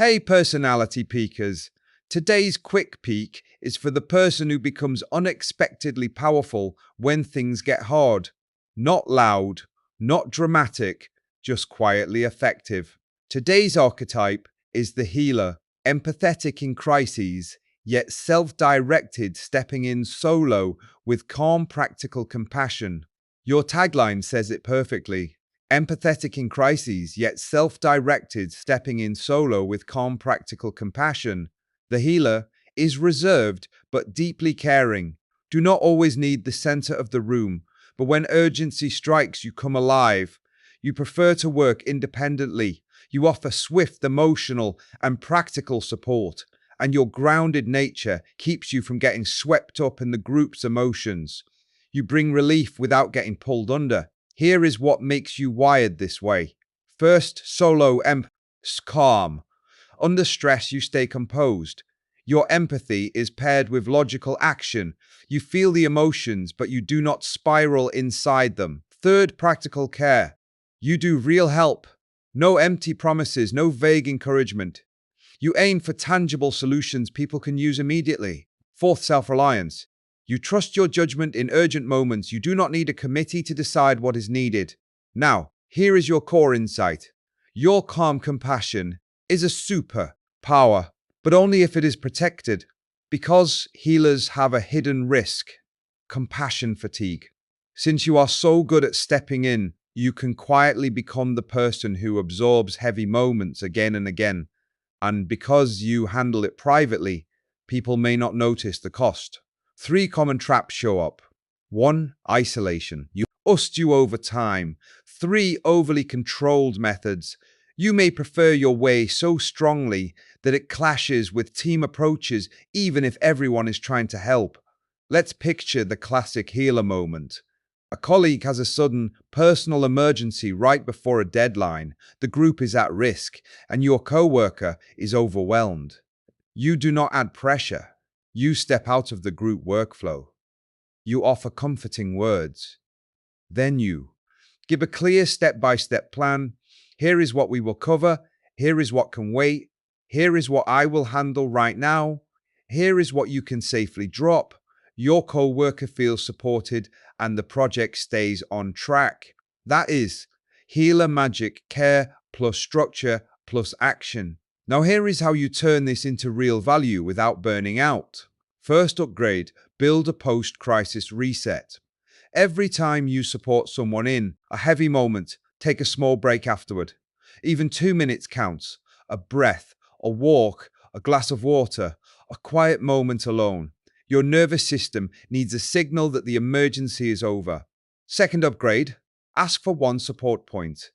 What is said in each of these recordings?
Hey, personality peekers. Today's quick peek is for the person who becomes unexpectedly powerful when things get hard. Not loud, not dramatic, just quietly effective. Today's archetype is the healer, empathetic in crises, yet self-directed, stepping in solo with calm, practical compassion. Your tagline says it perfectly. Empathetic in crises, yet self-directed, stepping in solo with calm, practical compassion. The healer is reserved but deeply caring. Do not always need the center of the room, but when urgency strikes, you come alive. You prefer to work independently. You offer swift, emotional, and practical support, and your grounded nature keeps you from getting swept up in the group's emotions. You bring relief without getting pulled under. Here is what makes you wired this way. First, solo calm. Under stress, you stay composed. Your empathy is paired with logical action. You feel the emotions, but you do not spiral inside them. Third, practical care. You do real help. No empty promises, no vague encouragement. You aim for tangible solutions people can use immediately. Fourth, self-reliance. You trust your judgment in urgent moments. You do not need a committee to decide what is needed. Now, here is your core insight. Your calm compassion is a superpower, but only if it is protected. Because healers have a hidden risk, compassion fatigue. Since you are so good at stepping in, you can quietly become the person who absorbs heavy moments again and again. And because you handle it privately, people may not notice the cost. 3 common traps show up. 1. Isolation. You trust you over time. 3. Overly controlled methods. You may prefer your way so strongly that it clashes with team approaches even if everyone is trying to help. Let's picture the classic healer moment. A colleague has a sudden personal emergency right before a deadline. The group is at risk and your coworker is overwhelmed. You do not add pressure. You step out of the group workflow. You offer comforting words. Then you give a clear step-by-step plan. Here is what we will cover. Here is what can wait. Here is what I will handle right now. Here is what you can safely drop. Your co-worker feels supported and the project stays on track. That is healer magic, care plus structure plus action. Now here is how you turn this into real value without burning out. First upgrade, build a post-crisis reset. Every time you support someone in a heavy moment, take a small break afterward. Even 2 minutes counts. A breath, a walk, a glass of water, a quiet moment alone. Your nervous system needs a signal that the emergency is over. Second upgrade, ask for one support point.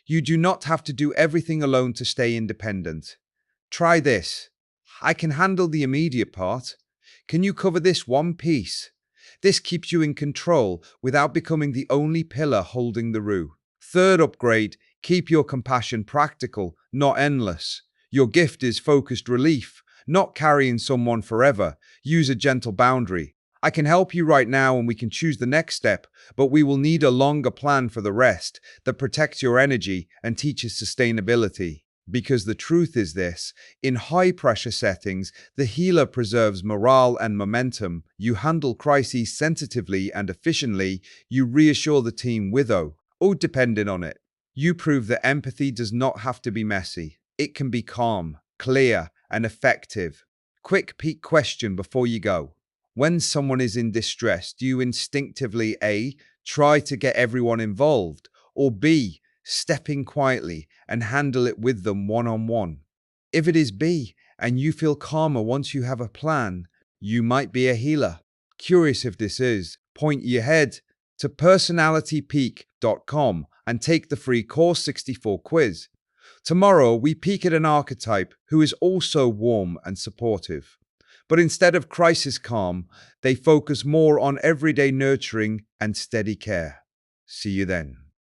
You do not have to do everything alone to stay independent. Try this. I can handle the immediate part. Can you cover this one piece? This keeps you in control without becoming the only pillar holding the room. Third upgrade, keep your compassion practical, not endless. Your gift is focused relief, not carrying someone forever. Use a gentle boundary. I can help you right now and we can choose the next step, but we will need a longer plan for the rest that protects your energy and teaches sustainability. Because the truth is this, in high-pressure settings, the healer preserves morale and momentum. You handle crises sensitively and efficiently. You reassure the team without depending on it. You prove that empathy does not have to be messy. It can be calm, clear, and effective. Quick peek question before you go. When someone is in distress, do you instinctively A, try to get everyone involved, or B, step in quietly and handle it with them one-on-one? If it is B, and you feel calmer once you have a plan, you might be a healer. Curious if this is? Point your head to personalitypeek.com and take the free Course 64 quiz. Tomorrow, we peek at an archetype who is also warm and supportive. But instead of crisis calm, they focus more on everyday nurturing and steady care. See you then.